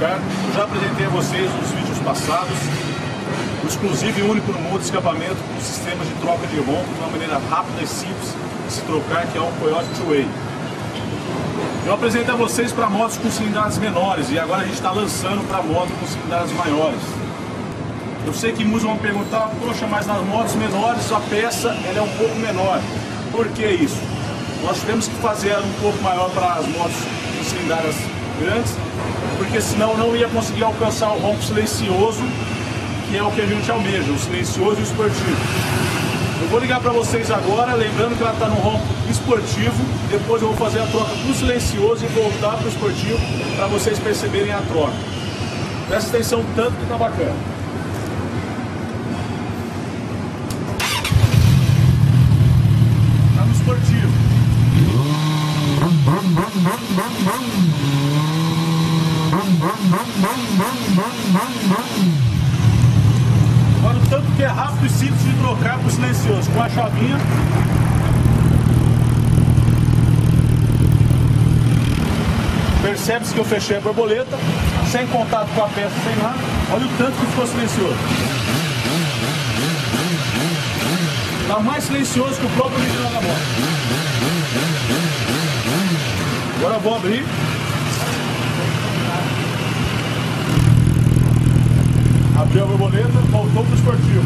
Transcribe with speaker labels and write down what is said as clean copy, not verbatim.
Speaker 1: trocar. Eu já apresentei a vocês nos vídeos passados o exclusivo e único no mundo escapamento com sistemas de troca de rompo de uma maneira rápida e simples de se trocar, que é o Coyote Two-Way. Eu apresento a vocês para motos com cilindradas menores e agora a gente está lançando para motos com cilindradas maiores. Eu sei que muitos vão perguntar, poxa, mas nas motos menores a peça ela é um pouco menor. Por que isso? Nós tivemos que fazer ela um pouco maior para as motos com cilindradas grandes, porque senão não ia conseguir alcançar o rompo silencioso, que é o que a gente almeja, o silencioso e o esportivo. Eu vou ligar para vocês agora, lembrando que ela está no rompo esportivo, depois eu vou fazer a troca para o silencioso e voltar para o esportivo para vocês perceberem a troca. Presta atenção tanto que está bacana. Está no esportivo. Agora o tanto que é rápido e simples de trocar para o silencioso, com a chavinha. Percebe-se que eu fechei a borboleta, sem contato com a peça, sem nada. Olha o tanto que ficou silencioso. Está mais silencioso que o próprio original da moto. Agora eu vou abrir. Abriu a borboleta, voltou para o esportivo.